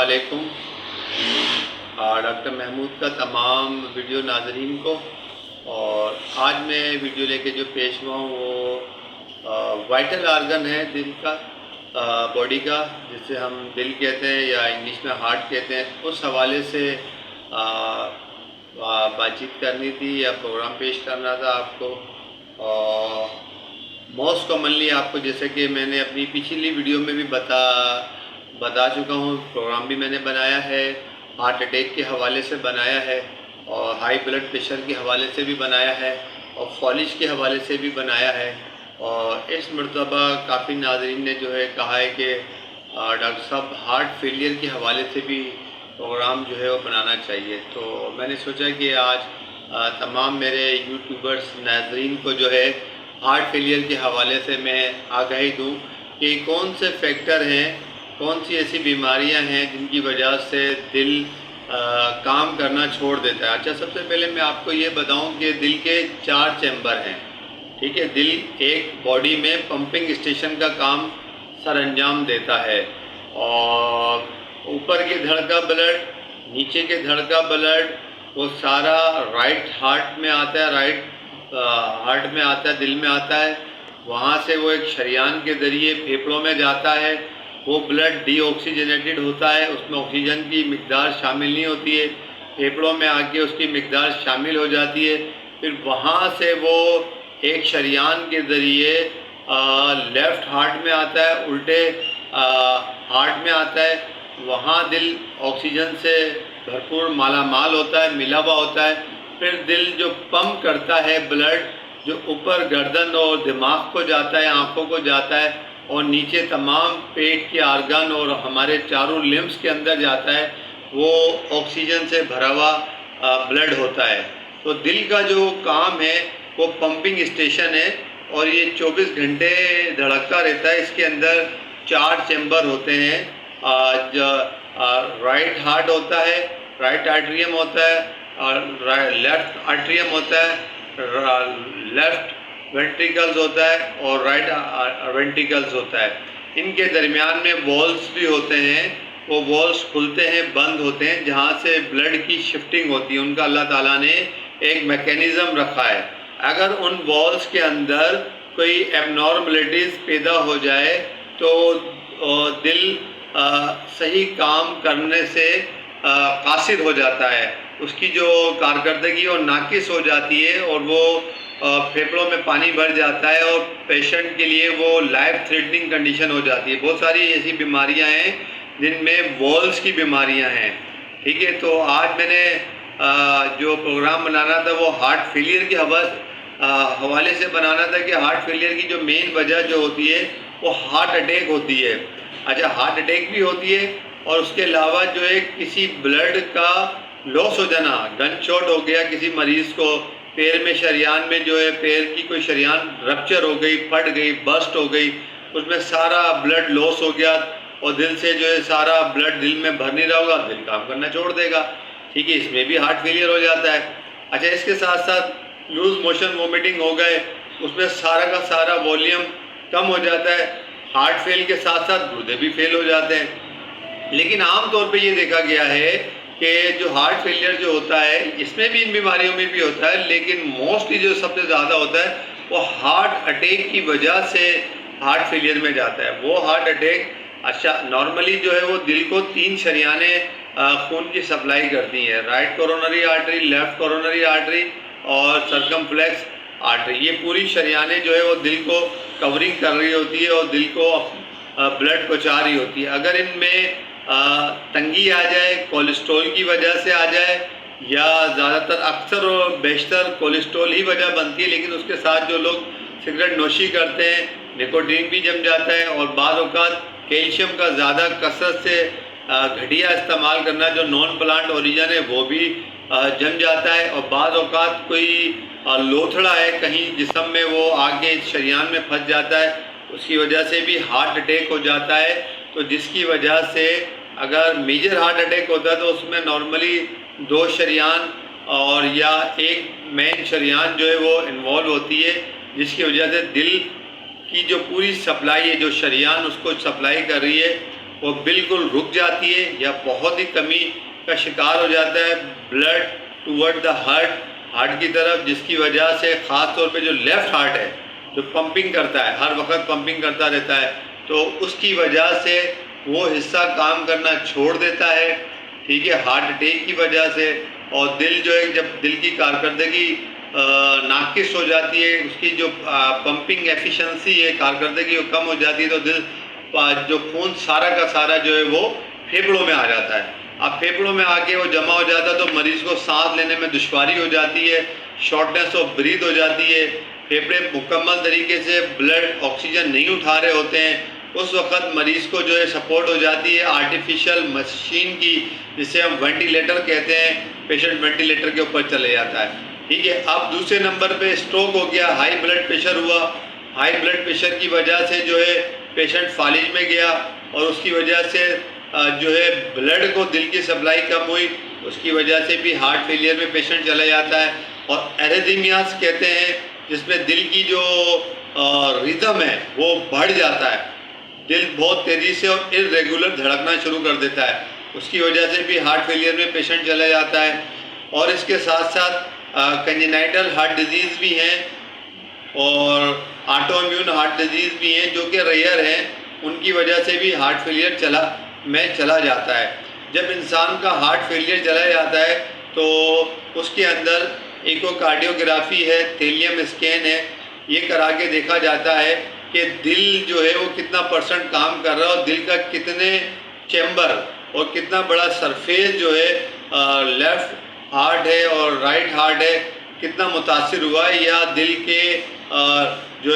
علیکم ڈاکٹر محمود کا تمام ویڈیو ناظرین کو۔ اور آج میں ویڈیو لے کے جو پیش ہوا ہوں وہ وائٹل آرگن ہے دل کا، باڈی کا، جسے ہم دل کہتے ہیں یا انگلش میں ہارٹ کہتے ہیں، اس حوالے سے بات چیت کرنی تھی یا پروگرام پیش کرنا تھا آپ کو۔ موسٹ کامنلی آپ کو، جیسے کہ میں نے اپنی پچھلی ویڈیو میں بھی بتا چکا ہوں، پروگرام بھی میں نے بنایا ہے، ہارٹ اٹیک کے حوالے سے بنایا ہے، اور ہائی بلڈ پریشر کے حوالے سے بھی بنایا ہے، اور فالج کے حوالے سے بھی بنایا ہے۔ اور اس مرتبہ کافی ناظرین نے جو ہے کہا ہے کہ ڈاکٹر صاحب ہارٹ فیلئر کے حوالے سے بھی پروگرام جو ہے وہ بنانا چاہیے۔ تو میں نے سوچا کہ آج تمام میرے یوٹیوبرز ناظرین کو جو ہے ہارٹ فیلئر کے حوالے سے میں آگاہی دوں کہ کون سے فیکٹر ہیں، کون سی ایسی بیماریاں ہیں جن کی وجہ سے دل کام کرنا چھوڑ دیتا ہے۔ اچھا، سب سے پہلے میں آپ کو یہ بتاؤں کہ دل کے 4 چیمبر ہیں، ٹھیک ہے۔ دل ایک باڈی میں پمپنگ اسٹیشن کا کام سر انجام دیتا ہے، اور اوپر کے دھڑ کا بلڈ، نیچے کے دھڑ کا بلڈ، وہ سارا رائٹ ہارٹ میں آتا ہے، ہارٹ میں آتا ہے، دل میں آتا ہے۔ وہاں سے وہ ایک شریان کے ذریعے پھیپھڑوں میں جاتا ہے، وہ بلڈ ڈی آکسیجنیٹڈ ہوتا ہے، اس میں آکسیجن کی مقدار شامل نہیں ہوتی ہے، پھیپھڑوں میں آ کے اس کی مقدار شامل ہو جاتی ہے۔ پھر وہاں سے وہ ایک شریان کے ذریعے لیفٹ ہارٹ میں آتا ہے، الٹے ہارٹ میں آتا ہے۔ وہاں دل آکسیجن سے بھرپور مالا مال ہوتا ہے، ملا ہوا ہوتا ہے۔ پھر دل جو پمپ کرتا ہے بلڈ، جو اوپر گردن اور دماغ کو جاتا ہے، آنکھوں کو جاتا ہے، اور نیچے تمام پیٹ کے آرگن اور ہمارے چاروں لمبس کے اندر جاتا ہے، وہ آکسیجن سے بھرا ہوا بلڈ ہوتا ہے۔ تو دل کا جو کام ہے وہ پمپنگ اسٹیشن ہے، اور یہ 24 گھنٹے دھڑکتا رہتا ہے۔ اس کے اندر 4 چیمبر ہوتے ہیں۔ رائٹ ہارٹ ہوتا ہے، رائٹ آرٹریم ہوتا ہے، اور لیفٹ آرٹریم ہوتا ہے، لیفٹ وینٹریکلز ہوتا ہے، اور رائٹ وینٹریکلز ہوتا ہے۔ ان کے درمیان میں والز بھی ہوتے ہیں، وہ والز کھلتے ہیں، بند ہوتے ہیں، جہاں سے بلڈ کی شفٹنگ ہوتی ہے۔ ان کا اللہ تعالیٰ نے ایک میکینزم رکھا ہے۔ اگر ان والز کے اندر کوئی ایب نارملٹیز پیدا ہو جائے تو دل صحیح کام کرنے سے قاصر ہو جاتا ہے، اس کی جو کارکردگی وہ ناقص ہو جاتی ہے، اور وہ پھیپھڑوں میں پانی بھر جاتا ہے، اور پیشنٹ کے لیے وہ لائف تھریٹننگ کنڈیشن ہو جاتی ہے۔ بہت ساری ایسی بیماریاں ہیں جن میں والز کی بیماریاں ہیں، ٹھیک ہے۔ تو آج میں نے جو پروگرام بنانا تھا وہ ہارٹ فیلئر کے حوالے سے بنانا تھا، کہ ہارٹ فیلئر کی جو مین وجہ جو ہوتی ہے وہ ہارٹ اٹیک ہوتی ہے۔ اچھا، ہارٹ اٹیک بھی ہوتی ہے، اور اس کے علاوہ جو ہے کسی بلڈ کا لاس ہو جانا، گن شاٹ ہو گیا کسی مریض کو، پیر میں شریان میں جو ہے پیر کی کوئی شریان رپچر ہو گئی، پھٹ گئی، برسٹ ہو گئی، اس میں سارا بلڈ لاس ہو گیا، اور دل سے جو ہے سارا بلڈ دل میں بھر نہیں رہا ہوگا، دل کام کرنا چھوڑ دے گا، ٹھیک ہے۔ اس میں بھی ہارٹ فیلئر ہو جاتا ہے۔ اچھا، اس کے ساتھ ساتھ لوز موشن وومٹنگ ہو گئے، اس میں سارا کا سارا والیوم کم ہو جاتا ہے۔ ہارٹ فیل کے ساتھ ساتھ گردے بھی فیل ہو جاتے ہیں۔ لیکن عام طور پہ یہ دیکھا گیا ہے کہ جو ہارٹ فیلئر جو ہوتا ہے، اس میں بھی ان بیماریوں میں بھی ہوتا ہے، لیکن موسٹلی جو سب سے زیادہ ہوتا ہے وہ ہارٹ اٹیک کی وجہ سے ہارٹ فیلئر میں جاتا ہے۔ وہ ہارٹ اٹیک، اچھا، نارملی جو ہے وہ دل کو 3 شریانیں خون کی سپلائی کرتی ہیں، right coronary artery, left coronary artery, اور سرکمفلیکس آرٹری۔ یہ پوری شریانیں جو ہے وہ دل کو کورنگ کر رہی ہوتی ہے، اور دل کو بلڈ پہنچا رہی ہوتی ہے۔ اگر ان میں تنگی آ جائے، کولیسٹرول کی وجہ سے آ جائے، یا زیادہ تر اکثر و بیشتر کولیسٹرول ہی وجہ بنتی ہے، لیکن اس کے ساتھ جو لوگ سگریٹ نوشی کرتے ہیں، نکوٹین بھی جم جاتا ہے، اور بعض اوقات کیلشیم کا زیادہ کثرت سے گھٹیا استعمال کرنا جو نان پلانٹ اوریجن ہے وہ بھی جم جاتا ہے، اور بعض اوقات کوئی لوتھڑا ہے کہیں جسم میں، وہ آگے شریان میں پھنس جاتا ہے، اس کی وجہ سے بھی ہارٹ اٹیک ہو جاتا ہے۔ تو جس کی وجہ سے اگر میجر ہارٹ اٹیک ہوتا ہے تو اس میں نارملی 2 شریان اور یا ایک مین شریان جو ہے وہ انوالو ہوتی ہے، جس کی وجہ سے دل کی جو پوری سپلائی ہے، جو شریان اس کو سپلائی کر رہی ہے، وہ بالکل رک جاتی ہے یا بہت ہی کمی کا شکار ہو جاتا ہے بلڈ ٹورڈ دا ہارٹ کی طرف، جس کی وجہ سے خاص طور پہ جو لیفٹ ہارٹ ہے جو پمپنگ کرتا ہے، ہر وقت پمپنگ کرتا رہتا ہے، تو اس کی وجہ سے وہ حصہ کام کرنا چھوڑ دیتا ہے، ٹھیک ہے، ہارٹ اٹیک کی وجہ سے۔ اور دل جو ہے جب دل کی کارکردگی ناقص ہو جاتی ہے، اس کی جو پمپنگ ایفیشنسی ہے، کارکردگی وہ کم ہو جاتی ہے، تو دل جو خون سارا کا سارا جو ہے وہ پھیپھڑوں میں آ جاتا ہے۔ اب پھیپھڑوں میں آ کے وہ جمع ہو جاتا ہے تو مریض کو سانس لینے میں دشواری ہو جاتی ہے، شارٹنیس آف بریتھ ہو جاتی ہے، پھیپھڑے مکمل طریقے سے بلڈ آکسیجن نہیں اٹھا رہے ہوتے ہیں۔ اس وقت مریض کو جو ہے سپورٹ ہو جاتی ہے آرٹیفیشل مشین کی، جسے ہم وینٹیلیٹر کہتے ہیں، پیشنٹ وینٹیلیٹر کے اوپر چلے جاتا ہے، ٹھیک ہے۔ اب دوسرے نمبر پہ اسٹروک ہو گیا، ہائی بلڈ پریشر ہوا، ہائی بلڈ پریشر کی وجہ سے جو ہے پیشنٹ فالج میں گیا، اور اس کی وجہ سے جو ہے بلڈ کو دل کی سپلائی کم ہوئی، اس کی وجہ سے بھی ہارٹ فیلئر میں پیشنٹ چلا جاتا ہے۔ اور ایریتھمیاز کہتے ہیں جس میں دل کی جو ریدم ہے وہ بڑھ جاتا ہے، دل بہت تیزی سے اور ارریگولر دھڑکنا شروع کر دیتا ہے، اس کی وجہ سے بھی ہارٹ فیلئر میں پیشنٹ چلا جاتا ہے۔ اور اس کے ساتھ ساتھ کنجنائٹل ہارٹ ڈیزیز بھی ہیں اور آٹو امیون ہارٹ ڈیزیز بھی ہیں جو کہ ریئر ہیں، ان کی وجہ سے بھی ہارٹ فیلئر چلا جاتا ہے۔ جب انسان کا ہارٹ فیلئر چلا جاتا ہے تو اس کے اندر ایکو کارڈیوگرافی ہے، تھیلیم اسکین ہے، یہ کرا کے دیکھا جاتا ہے کہ دل جو ہے وہ کتنا پرسنٹ کام کر رہا ہے، اور دل کا کتنے چیمبر اور کتنا بڑا سرفیس جو ہے لیفٹ ہارٹ ہے اور رائٹ ہارٹ ہے کتنا متاثر ہوا ہے، یا دل کے جو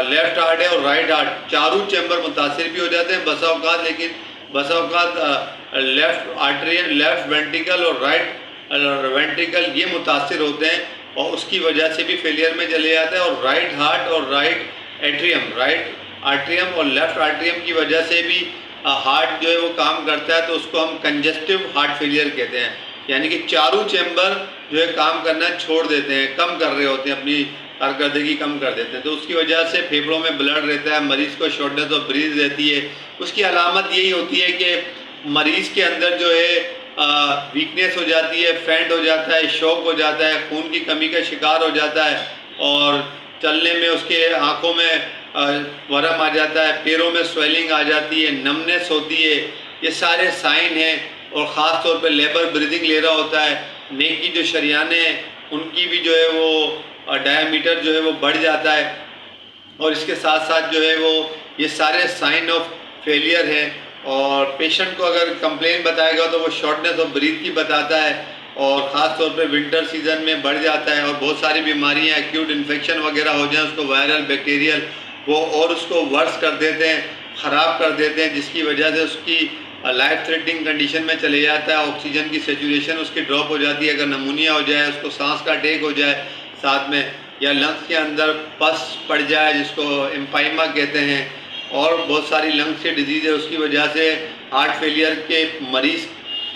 لیفٹ ہارٹ ہے اور رائٹ ہارٹ چاروں چیمبر متاثر بھی ہو جاتے ہیں بسا اوقات، لیکن بسا اوقات لیفٹ وینٹریکل اور رائٹ وینٹریکل یہ متاثر ہوتے ہیں، اور اس کی وجہ سے بھی فیلئر میں چلے جاتا ہے۔ اور رائٹ ہارٹ اور رائٹ آرٹریم اور لیفٹ آرٹریم کی وجہ سے بھی ہارٹ جو ہے وہ کام کرتا ہے، تو اس کو ہم کنجسٹو ہارٹ فیلئر کہتے ہیں، یعنی کہ چاروں چیمبر جو ہے کام کرنا چھوڑ دیتے ہیں، کم کر رہے ہوتے ہیں، اپنی کارکردگی کم کر دیتے ہیں، تو اس کی وجہ سے پھیپھڑوں میں بلڈ رہتا ہے، مریض کو شارٹنیس آف بریتھ رہتی ہے۔ اس کی علامت یہی ہوتی ہے کہ مریض کے اندر جو ہے ویکنیس ہو جاتی ہے، فینٹ ہو جاتا ہے، شوک ہو جاتا ہے، خون کی کمی کا شکار ہو جاتا ہے، اور چلنے میں اس کے آنکھوں میں ورم آ جاتا ہے، پیروں میں سویلنگ آ جاتی ہے، نمنس ہوتی ہے، یہ سارے سائن ہیں۔ اور خاص طور پہ لیبر بریدنگ لے رہا ہوتا ہے، نیک کی جو شریانیں ہیں ان کی بھی جو ہے وہ ڈائیمیٹر جو ہے وہ بڑھ جاتا ہے، اور اس کے ساتھ ساتھ جو ہے وہ یہ سارے سائن آف فیلئر ہیں۔ اور پیشنٹ کو اگر کمپلین بتائے گا تو وہ شارٹنیس آف بریتھ کی بتاتا ہے، اور خاص طور پہ ونٹر سیزن میں بڑھ جاتا ہے، اور بہت ساری بیماریاں ایکیوٹ انفیکشن وغیرہ ہو جائیں، اس کو وائرل بیکٹیریل وہ اور اس کو ورس کر دیتے ہیں، خراب کر دیتے ہیں، جس کی وجہ سے اس کی لائف تھریٹنگ کنڈیشن میں چلے جاتا ہے، آکسیجن کی سیچوریشن اس کی ڈراپ ہو جاتی ہے، اگر نمونیا ہو جائے، اس کو سانس کا اٹیک ہو جائے ساتھ میں، یا لنگس کے اندر پس پڑ جائے جس کو امپائما کہتے ہیں، اور بہت ساری لنگس کی ڈیزیز ہے، اس کی وجہ سے ہارٹ فیلئر کے مریض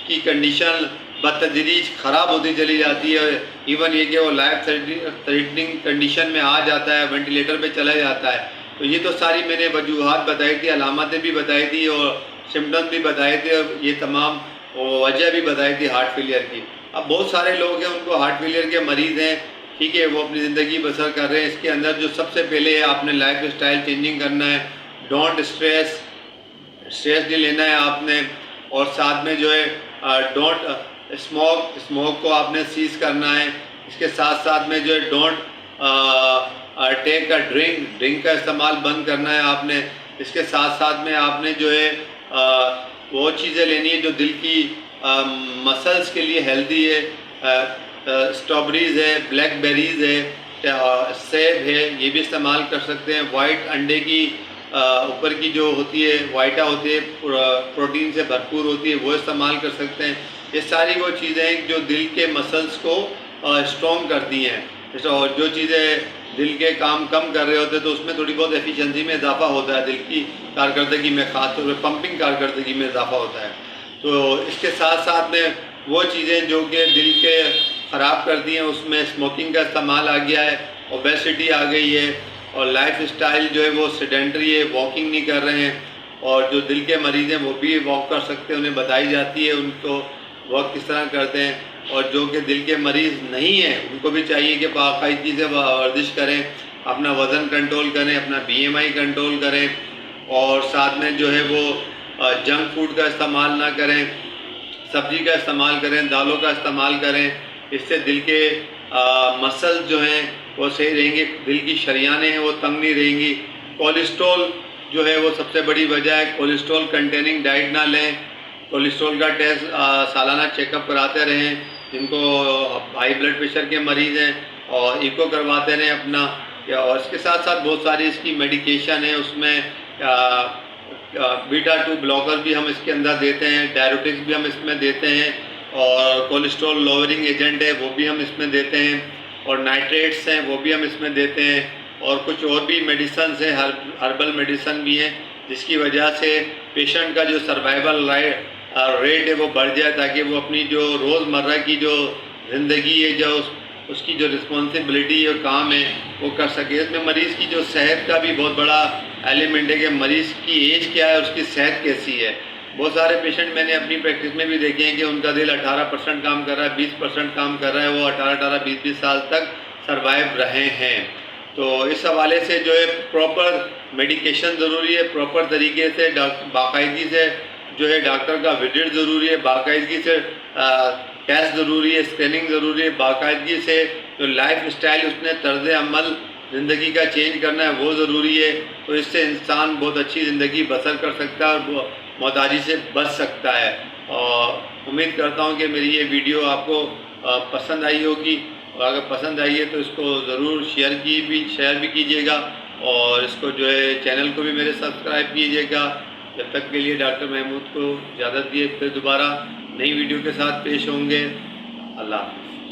کی کنڈیشن بتدریج خراب ہوتی چلی جاتی ہے، ایون یہ کہ وہ لائف تھریٹنگ کنڈیشن میں آ جاتا ہے، وینٹیلیٹر پہ چلا جاتا ہے۔ تو یہ تو ساری میں نے وجوہات بتائی تھی، علامتیں بھی بتائی تھی اور سمٹمز بھی بتائے تھے، اور یہ تمام وجہ بھی بتائی تھی ہارٹ فیلئر کی۔ اب بہت سارے لوگ ہیں ان کو ہارٹ فیلئر کے مریض ہیں، ٹھیک ہے، وہ اپنی زندگی بسر کر رہے ہیں، اس کے اندر جو سب سے پہلے ہے آپ نے لائف اسٹائل چینجنگ کرنا ہے، ڈونٹ اسٹریس نہیں لینا ہے آپ نے، اور ساتھ میں جو ہے ڈونٹ اسموک کو آپ نے سیز کرنا ہے، اس کے ساتھ ساتھ میں جو ہے ڈونٹ ٹیک ڈرنک کا استعمال بند کرنا ہے آپ نے، اس کے ساتھ ساتھ میں آپ نے جو ہے وہ چیزیں لینی ہے جو دل کی مسلز کے لیے ہیلدی ہے، اسٹرابریز ہے، بلیک بیریز ہے، سیب ہے، یہ بھی استعمال کر سکتے ہیں، وائٹ انڈے کی اوپر کی جو ہوتی ہے وائٹا ہوتی ہے پروٹین سے بھرپور ہوتی ہے، وہ استعمال کر سکتے ہیں۔ یہ ساری وہ چیزیں ہیں جو دل کے مسلز کو اسٹرانگ کرتی ہیں، اور جو چیزیں دل کے کام کم کر رہے ہوتے ہیں تو اس میں تھوڑی بہت ایفیشنسی میں اضافہ ہوتا ہے، دل کی کارکردگی میں، خاص طور پہ پمپنگ کارکردگی میں اضافہ ہوتا ہے۔ تو اس کے ساتھ ساتھ میں وہ چیزیں جو کہ دل کے خراب کرتی ہیں، اس میں اسموکنگ کا استعمال آ گیا ہے، اوبیسٹی آ گئی ہے، اور لائف اسٹائل جو ہے وہ سیڈنٹری ہے، واکنگ نہیں کر رہے ہیں، اور جو دل کے مریض ہیں وہ بھی واک کر سکتے ہیں، انہیں بتائی جاتی ہے ان کو واک کس طرح کرتے ہیں۔ اور جو کہ دل کے مریض نہیں ہیں ان کو بھی چاہیے کہ باقاعدگی سے ورزش کریں، اپنا وزن کنٹرول کریں، اپنا BMI کنٹرول کریں، اور ساتھ میں جو ہے وہ جنک فوڈ کا استعمال نہ کریں، سبزی کا استعمال کریں، دالوں کا استعمال کریں۔ اس سے دل کے مسل جو ہیں وہ صحیح رہیں گے، دل کی شریانیں ہیں وہ تنگ نہیں رہیں گی۔ کولیسٹرول جو ہے وہ سب سے بڑی وجہ ہے، کولیسٹرول کنٹیننگ ڈائٹ نہ لیں، کولیسٹرول کا ٹیسٹ سالانہ چیک اپ کراتے رہیں، جن کو ہائی بلڈ پریشر کے مریض ہیں اور ایکو کرواتے رہیں اپنا۔ اور اس کے ساتھ ساتھ بہت ساری اس کی میڈیکیشن ہے، اس میں بیٹا 2 بلاکر بھی ہم اس کے اندر دیتے ہیں، ڈائیورٹکس بھی ہم اس میں دیتے ہیں، اور کولیسٹرول لوورنگ ایجنٹ ہے وہ بھی ہم اس میں دیتے ہیں، اور نائٹریٹس ہیں وہ بھی ہم اس میں دیتے ہیں، اور کچھ اور بھی میڈیسنز ہیں، ہربل میڈیسن بھی ہیں، جس کی وجہ سے پیشنٹ کا جو سروائیول ریٹ ہے وہ بڑھ جائے، تاکہ وہ اپنی جو روزمرہ کی جو زندگی ہے، جو اس کی جو رسپانسبلٹی اور کام ہے وہ کر سکے۔ اس میں مریض کی جو صحت کا بھی بہت بڑا ایلیمنٹ ہے کہ مریض کی ایج کیا ہے، اس کی صحت کیسی ہے۔ بہت سارے پیشنٹ میں نے اپنی پریکٹس میں بھی دیکھے ہیں کہ ان کا دل 18% کام کر رہا ہے، 20% کام کر رہا ہے، وہ 18 20 سال تک سروائیو رہے ہیں۔ تو اس حوالے سے جو ہے پراپر میڈیکیشن ضروری ہے، پراپر طریقے سے باقاعدگی سے جو ہے ڈاکٹر کا وزٹ ضروری ہے، باقاعدگی سے ٹیسٹ ضروری ہے، اسکیننگ ضروری ہے، باقاعدگی سے جو لائف اسٹائل اس نے طرز عمل زندگی کا چینج کرنا ہے وہ ضروری ہے۔ تو اس سے انسان بہت اچھی زندگی بسر کر سکتا ہے اور محتاجی سے بچ سکتا ہے۔ اور امید کرتا ہوں کہ میری یہ ویڈیو آپ کو پسند آئی ہوگی، اور اگر پسند آئی ہے تو اس کو ضرور شیئر بھی کیجیے گا، اور اس کو جو ہے چینل کو بھی میرے سبسکرائب کیجیے گا۔ جب تک کے لیے ڈاکٹر محمود کو اجازت دیے، پھر دوبارہ نئی ویڈیو کے ساتھ پیش ہوں گے۔ اللہ حافظ۔